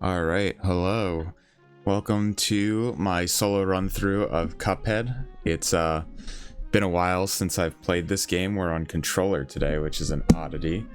Alright, hello. Welcome to my solo run through of Cuphead. It's been a while since I've played this game. We're on controller today, which is an oddity.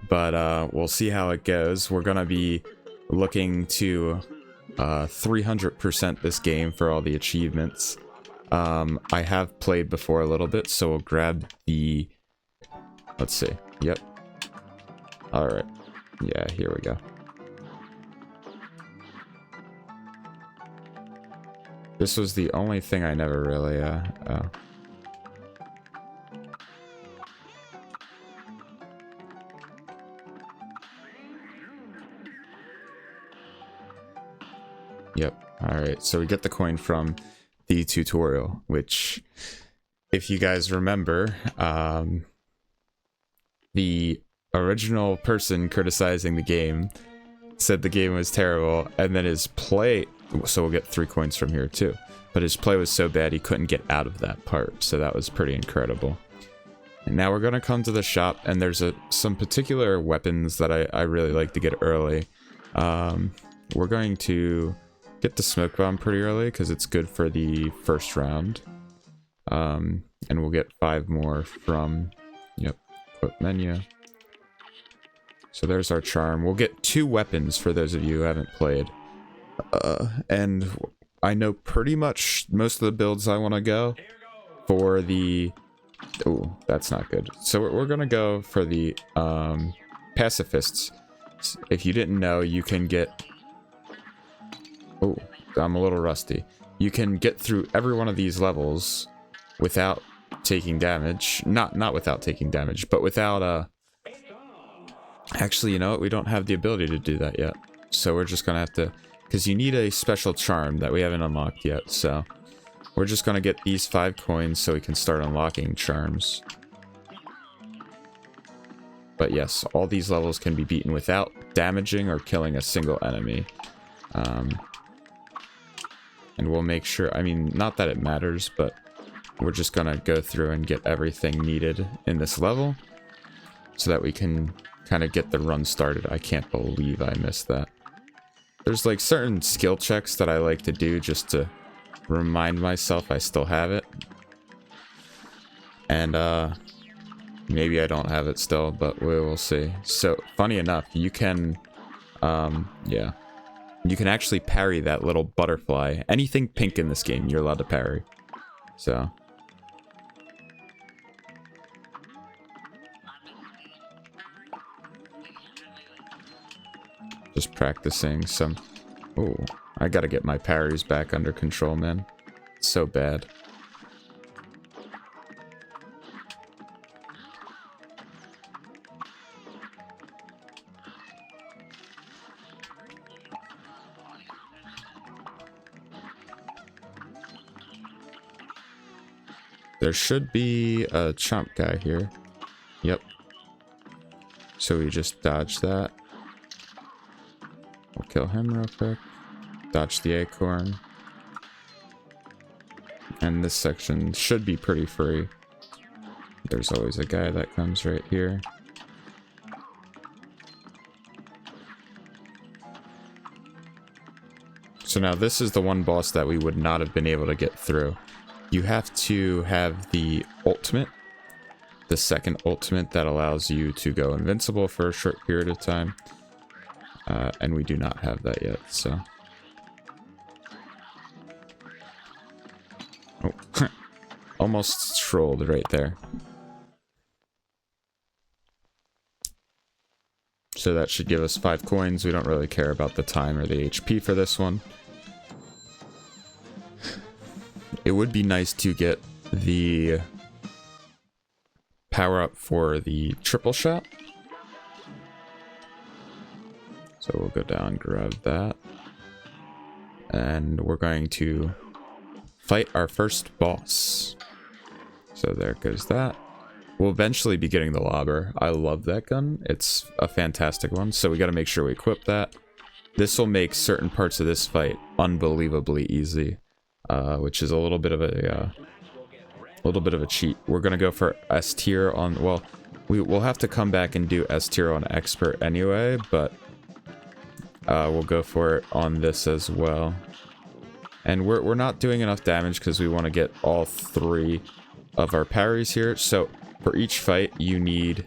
But we'll see how it goes. We're gonna be looking to 300% this game for all the achievements. I have played before a little bit, so we'll grab the... Let's see. Yep. Alright. Yeah, here we go. This was the only thing I never really, oh. Yep, alright, so we get the coin from the tutorial, which, if you guys remember, the original person criticizing the game said the game was terrible, and then his play... So we'll get 3 coins from here too. But his play was so bad he couldn't get out of that part, so that was pretty incredible. And now we're going to come to the shop, and there's some particular weapons that I really like to get early. We're going to get the smoke bomb pretty early, because it's good for the first round. And we'll get 5 more from, yep, quote menu. So there's our charm. We'll get 2 weapons for those of you who haven't played. And I know pretty much most of the builds I want to go for the... Oh, that's not good. So we're going to go for the pacifists. If you didn't know, you can get... Oh, I'm a little rusty. You can get through every one of these levels without taking damage. Not without taking damage, but without... Actually, you know what? We don't have the ability to do that yet. So we're just going to have to... Because you need a special charm that we haven't unlocked yet, so we're just going to get these 5 coins so we can start unlocking charms. But yes, all these levels can be beaten without damaging or killing a single enemy. And we'll make sure, I mean, not that it matters, but we're just going to go through and get everything needed in this level so that we can kind of get the run started. I can't believe I missed that. There's like certain skill checks that I like to do just to remind myself I still have it. And maybe I don't have it still, but we will see. So funny enough, you can yeah. You can actually parry that little butterfly. Anything pink in this game, you're allowed to parry. So just practicing some... Oh, I gotta get my parries back under control, man. It's so bad. There should be a chomp guy here. Yep. So we just dodge that. We'll kill him real quick. Dodge the acorn. And this section should be pretty free. There's always a guy that comes right here. So now this is the one boss that we would not have been able to get through. You have to have the ultimate. The second ultimate that allows you to go invincible for a short period of time. And we do not have that yet, so... Oh, almost trolled right there. So that should give us 5 coins. We don't really care about the time or the HP for this one. It would be nice to get the power-up for the triple shot. So we'll go down, grab that. And we're going to fight our first boss. So there goes that. We'll eventually be getting the lobber. I love that gun. It's a fantastic one. So we got to make sure we equip that. This will make certain parts of this fight unbelievably easy. Which is a little bit of a cheat. We're going to go for S tier on... Well, we'll have to come back and do S tier on expert anyway, but... we'll go for it on this as well. And we're not doing enough damage because we want to get all 3 of our parries here. So for each fight, you need...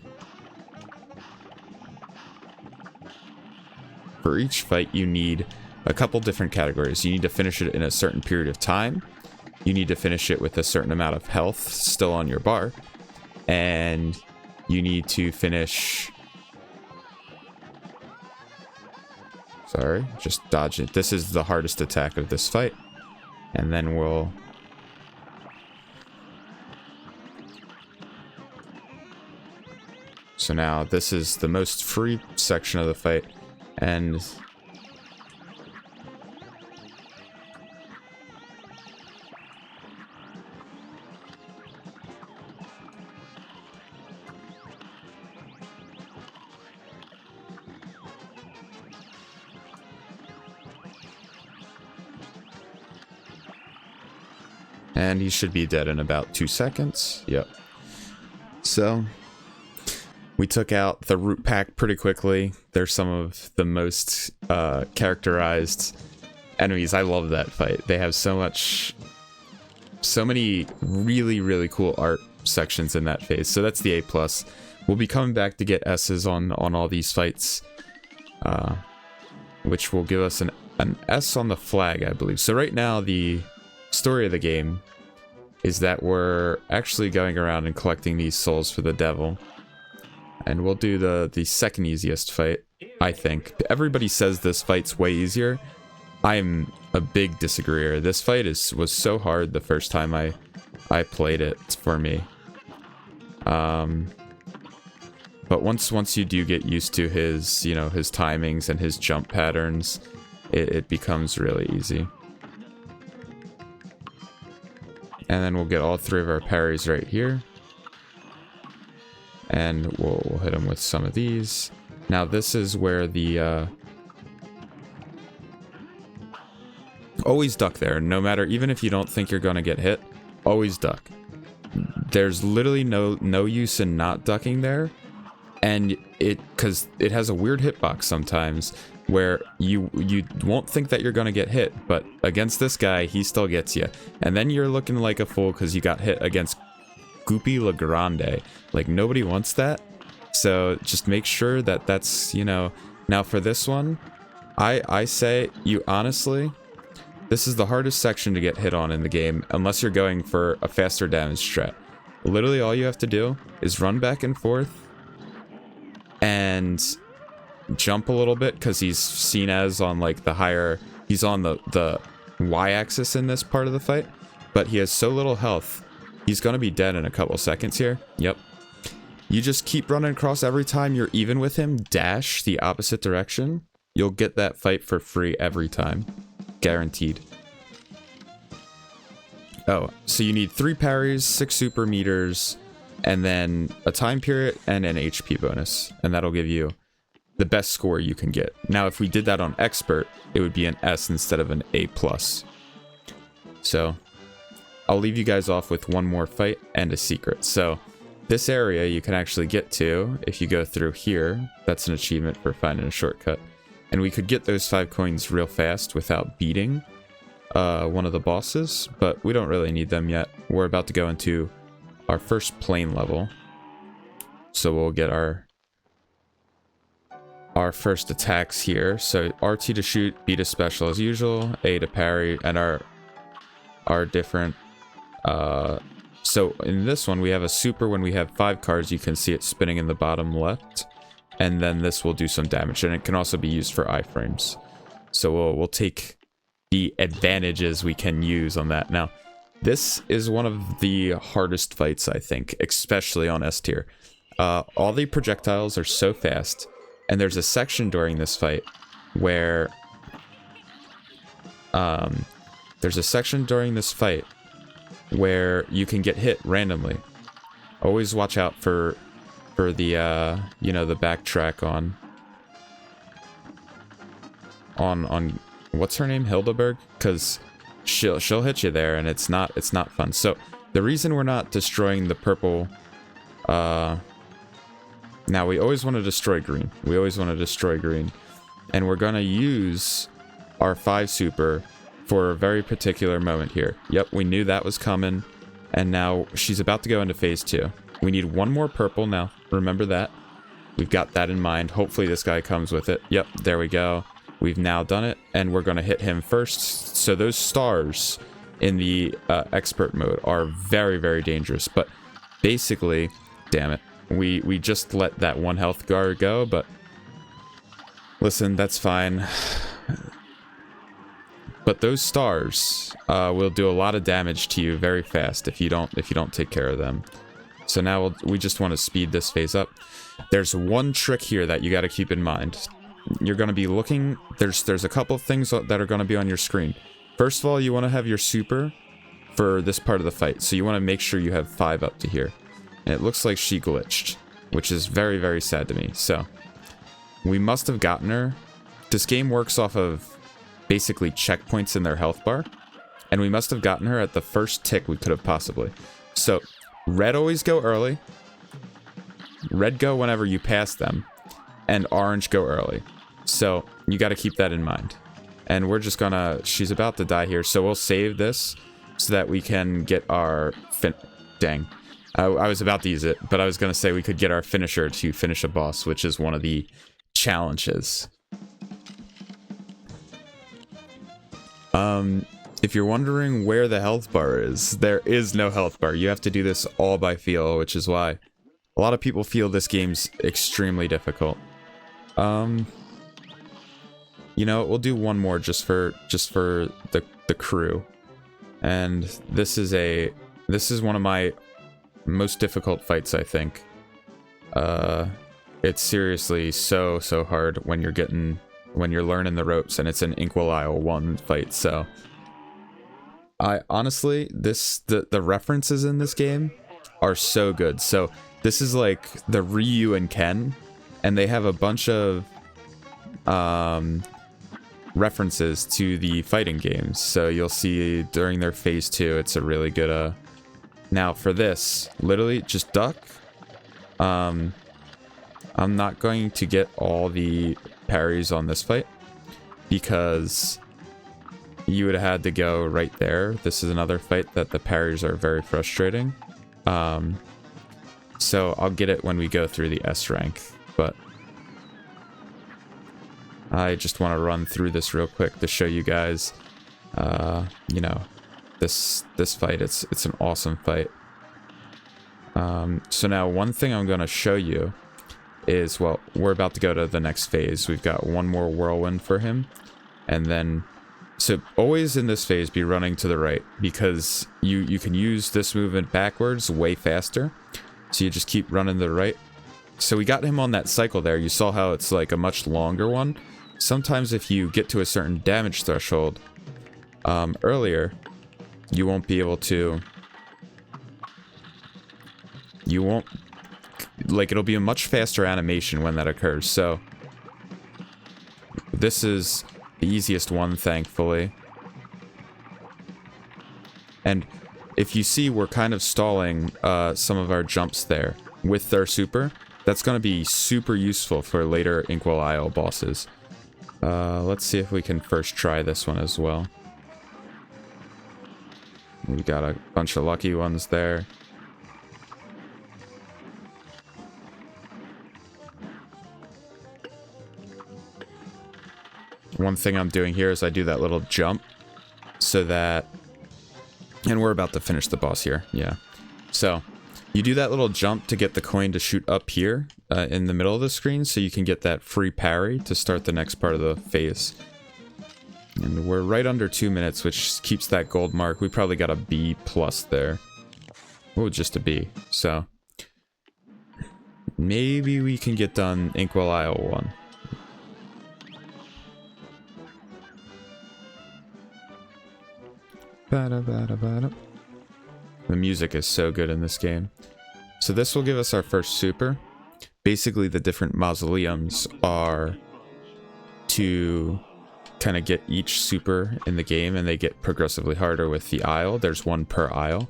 For each fight, you need a couple different categories. You need to finish it in a certain period of time. You need to finish it with a certain amount of health still on your bar. And you need to finish... Sorry, just dodge it. This is the hardest attack of this fight. And then we'll... So now this is the most free section of the fight. And... And he should be dead in about 2 seconds. Yep. So, we took out the root pack pretty quickly. They're some of the most characterized enemies. I love that fight. They have so many really, really cool art sections in that phase. So that's the A+. We'll be coming back to get S's on all these fights. Which will give us an S on the flag, I believe. So right now, the story of the game is that we're actually going around and collecting these souls for the devil. And we'll do the second easiest fight, I think. Everybody says this fight's way easier. I'm a big disagreeer. This fight was so hard the first time I played it for me. But once you do get used to his, his timings and his jump patterns, it becomes really easy. And then we'll get all 3 of our parries right here. And we'll hit him with some of these. Now this is where the... Always duck there, no matter, even if you don't think you're gonna get hit, always duck. There's literally no use in not ducking there. And because it has a weird hitbox sometimes, where you won't think that you're gonna get hit, but against this guy, he still gets you. And then you're looking like a fool because you got hit against Goopy Le Grande. Like, nobody wants that. So just make sure that that's, Now for this one, I say, you honestly, this is the hardest section to get hit on in the game, unless you're going for a faster damage strat. Literally all you have to do is run back and forth and jump a little bit, because he's seen as on like the higher, he's on the y-axis in this part of the fight, but he has so little health, he's gonna be dead in a couple seconds here. Yep. You just keep running across. Every time you're even with him, dash the opposite direction. You'll get that fight for free every time. Guaranteed. Oh, so you need 3 parries, 6 super meters, and then a time period and an HP bonus, and that'll give you the best score you can get. Now, if we did that on expert, it would be an S instead of an A+. So, I'll leave you guys off with one more fight and a secret. So, this area you can actually get to if you go through here. That's an achievement for finding a shortcut. And we could get those 5 coins real fast without beating one of the bosses, but we don't really need them yet. We're about to go into our first plane level. So we'll get our first attacks here. So RT to shoot, B to special as usual, A to parry, and our different... So in this one, we have a super. When we have 5 cards, you can see it spinning in the bottom left. And then this will do some damage, and it can also be used for iframes. So we'll take the advantages we can use on that. Now, this is one of the hardest fights, I think, especially on S tier. All the projectiles are so fast, and there's a section during this fight where... where you can get hit randomly. Always watch out for the the backtrack on what's her name, Hilda Berg, because she'll hit you there, and it's not fun. So the reason we're not destroying the purple, now we always want to destroy green. And we're going to use our 5 super for a very particular moment here. Yep, we knew that was coming. And now she's about to go into phase 2. We need one more purple now. Remember that. We've got that in mind. Hopefully this guy comes with it. Yep, there we go. We've now done it, and we're going to hit him first. So those stars in the expert mode are very, very dangerous. But basically, damn it, we just let that 1 health guard go. But listen, that's fine. But those stars will do a lot of damage to you very fast if you don't take care of them. So now we just want to speed this phase up. There's one trick here that you got to keep in mind. You're going to be looking, there's a couple of things that are going to be on your screen. First of all, you want to have your super for this part of the fight. So you want to make sure you have 5 up to here. And it looks like she glitched, which is very, very sad to me. So we must have gotten her. This game works off of basically checkpoints in their health bar. And we must have gotten her at the first tick we could have possibly. So red always go early. Red go whenever you pass them. And orange go early. So you got to keep that in mind. And we're just gonna, she's about to die here, so we'll save this so that we can get our dang. I was about to use it, but I was gonna say we could get our finisher to finish a boss, which is one of the challenges. If you're wondering where the health bar is, there is no health bar. You have to do this all by feel, which is why a lot of people feel this game's extremely difficult. You know, we'll do one more just for the crew. And this is one of my most difficult fights, I think. It's seriously so hard when you're learning the ropes, and it's an Inkwell 1 fight. So I honestly, the references in this game are so good. So this is like the Ryu and Ken, and they have a bunch of references to the fighting games. So you'll see during their phase 2, it's a really good now for this, literally just duck. I'm not going to get all the parries on this fight because you would have had to go right there. This is another fight that the parries are very frustrating. So I'll get it when we go through the S rank, but I just want to run through this real quick to show you guys, you know, this fight. It's an awesome fight. So now one thing I'm going to show you is, well, we're about to go to the next phase. We've got one more whirlwind for him, and then so always in this phase be running to the right, because you can use this movement backwards way faster. So you just keep running to the right. So we got him on that cycle there. You saw how it's like a much longer one. Sometimes if you get to a certain damage threshold earlier, you won't be able to... You won't... Like, it'll be a much faster animation when that occurs. So this is the easiest one, thankfully. And if you see, we're kind of stalling some of our jumps there with their super. That's going to be super useful for later Inkwell Isle bosses. Let's see if we can first try this one as well. We got a bunch of lucky ones there. One thing I'm doing here is I do that little jump so that... And we're about to finish the boss here, yeah. So, you do that little jump to get the coin to shoot up here in the middle of the screen, so you can get that free parry to start the next part of the phase. And we're right under 2 minutes, which keeps that gold mark. We probably got a B plus there. Oh, just a B. So, maybe we can get done Inkwell Isle 1. The music is so good in this game. So this will give us our first super. Basically, the different mausoleums are to kind of get each super in the game, and they get progressively harder with the aisle. There's one per aisle.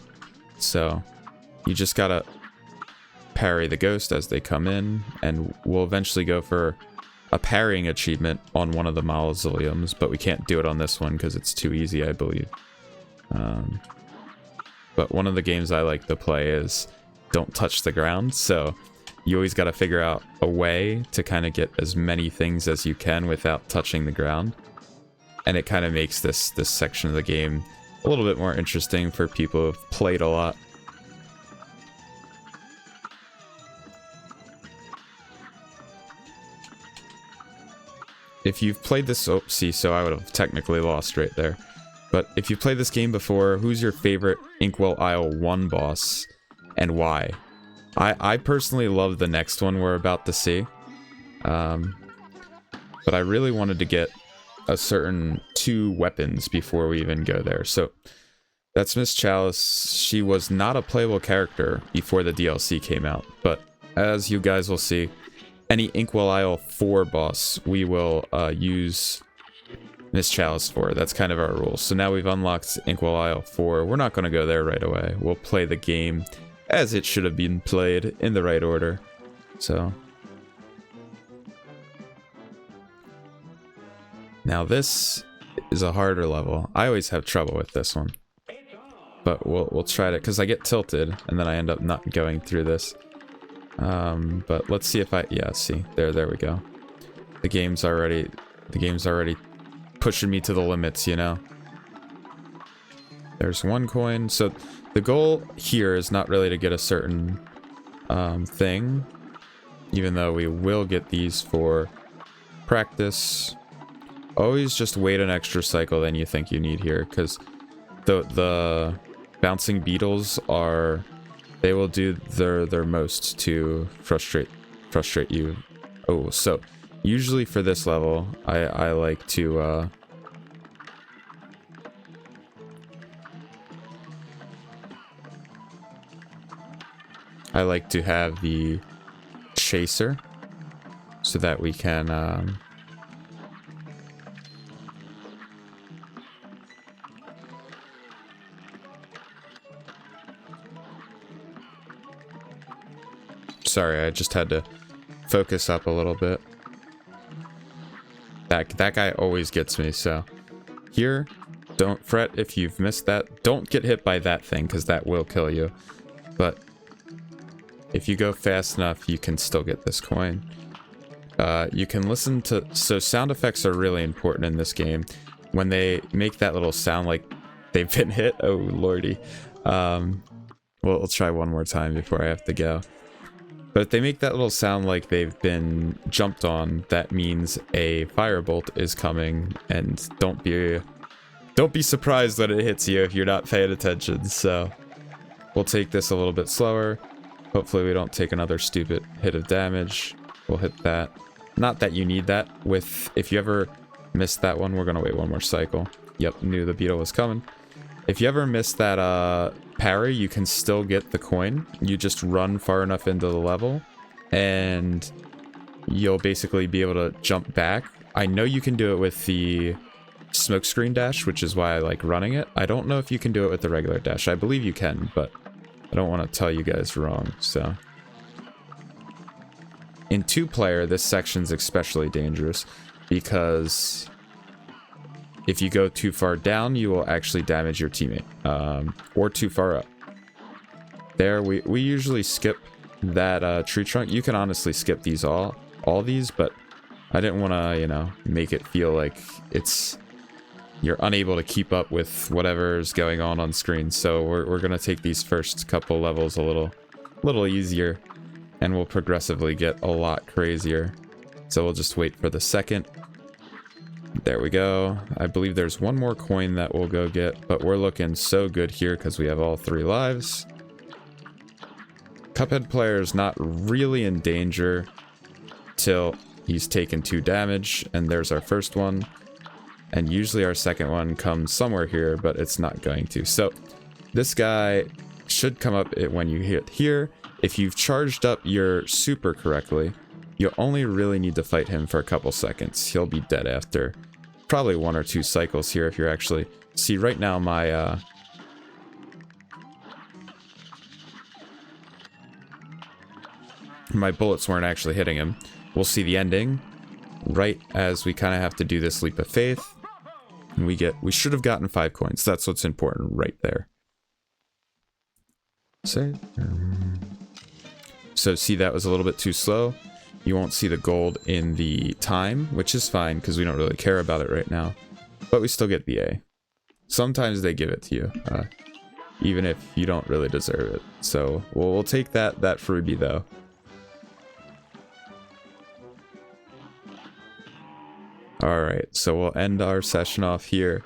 So you just gotta parry the ghost as they come in, and we'll eventually go for a parrying achievement on one of the mausoleums, but we can't do it on this one because it's too easy, I believe. But one of the games I like to play is don't touch the ground, so you always got to figure out a way to kind of get as many things as you can without touching the ground. And it kind of makes this section of the game a little bit more interesting for people who've played a lot. If you've played this, oh, see, so I would have technically lost right there. But if you played this game before, who's your favorite Inkwell Isle 1 boss, and why? I personally love the next one we're about to see. But I really wanted to get a certain 2 weapons before we even go there. So that's Miss Chalice. She was not a playable character before the DLC came out, but as you guys will see, any Inkwell Isle 4 boss we will use Miss Chalice for. That's kind of our rules. So now we've unlocked Inkwell Isle 4. We're not going to go there right away. We'll play the game as it should have been played in the right order. So now this is a harder level. I always have trouble with this one, but we'll try it because I get tilted and then I end up not going through this. But let's see if yeah, see, there we go. The game's already pushing me to the limits, you know. There's 1 coin. So the goal here is not really to get a certain thing, even though we will get these for practice. Always just wait an extra cycle than you think you need here, because the bouncing beetles are, they will do their most to frustrate you. Oh, so usually for this level, I like to have the chaser so that we can sorry, I just had to focus up a little bit. That guy always gets me, so here, don't fret if you've missed that. Don't get hit by that thing, because that will kill you. But if you go fast enough, you can still get this coin. You can listen to... So sound effects are really important in this game. When they make that little sound like they've been hit, oh lordy. We'll try one more time before I have to go. But if they make that little sound like they've been jumped on, that means a firebolt is coming, and don't be surprised when it hits you if you're not paying attention. So we'll take this a little bit slower. Hopefully we don't take another stupid hit of damage. We'll hit that. Not that you need that. If you ever missed that one, we're gonna wait 1 more cycle. Yep, knew the beetle was coming. If you ever miss that parry, you can still get the coin. You just run far enough into the level and you'll basically be able to jump back. I know you can do it with the smokescreen dash, which is why I like running it. I don't know if you can do it with the regular dash. I believe you can, but I don't want to tell you guys wrong. So in 2-player, this section's especially dangerous because if you go too far down, you will actually damage your teammate, or too far up. There, we usually skip that tree trunk. You can honestly skip these all these, but I didn't want to, you know, make it feel like you're unable to keep up with whatever's going on screen. So we're gonna take these first couple levels a little easier, and we'll progressively get a lot crazier. So we'll just wait for the second. There we go. I believe there's 1 more coin that we'll go get, but we're looking so good here because we have all 3 lives. Cuphead player is not really in danger till he's taken 2 damage, and there's our first one. And usually our second one comes somewhere here, but it's not going to. So this guy should come up when you hit here. If you've charged up your super correctly, you only really need to fight him for a couple seconds. He'll be dead after probably 1 or 2 cycles here if you're actually... See, right now my bullets weren't actually hitting him. We'll see the ending. right as we kind of have to do this leap of faith, we should have gotten 5 coins. That's what's important right there. So see, that was a little bit too slow. You won't see the gold in the time, which is fine because we don't really care about it right now. But we still get the A. Sometimes they give it to you, even if you don't really deserve it. So we'll take that freebie though. Alright, so we'll end our session off here.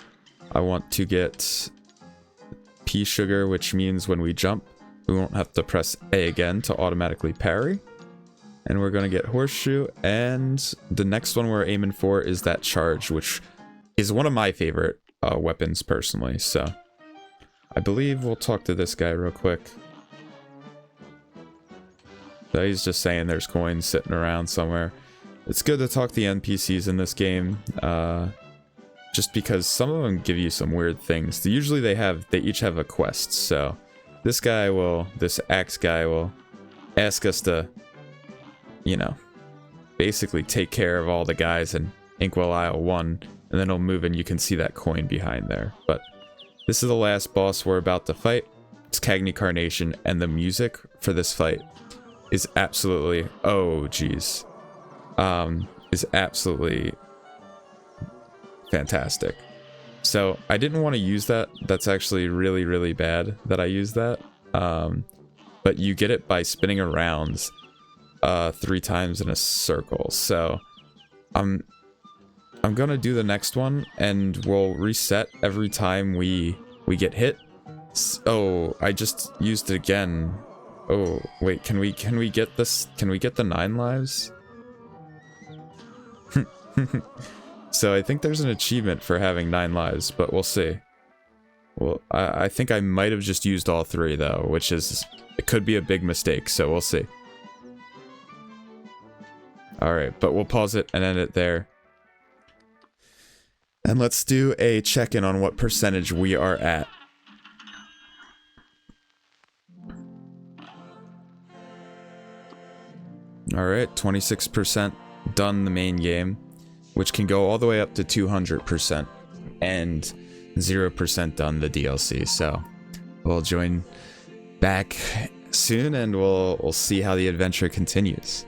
I want to get pea sugar, which means when we jump, we won't have to press A again to automatically parry. And we're going to get horseshoe, and the next one we're aiming for is that charge, which is one of my favorite weapons personally. So I believe we'll talk to this guy real quick. So he's just saying there's coins sitting around somewhere. It's good to talk to the NPCs in this game, just because some of them give you some weird things. Usually they each have a quest, so this axe guy will ask us to, you know, basically take care of all the guys in Inkwell Isle 1, and then he'll move and you can see that coin behind there. But this is the last boss we're about to fight. It's Cagney Carnation, and the music for this fight is absolutely, oh geez, is absolutely fantastic. So I didn't want to use that. That's actually really, really bad that I used that. But you get it by spinning around 3 times in a circle. So I'm gonna do the next one, and we'll reset every time we get hit. Oh, I just used it again. Oh wait, can we get this? Can we get the 9 lives? So I think there's an achievement for having 9 lives, but we'll see. Well, I think I might have just used all 3 though, which is, it could be a big mistake, so we'll see. Alright, but we'll pause it and end it there. And let's do a check-in on what percentage we are at. Alright, 26% done the main game, which can go all the way up to 200%, and 0% done the DLC. So we'll join back soon, and we'll see how the adventure continues.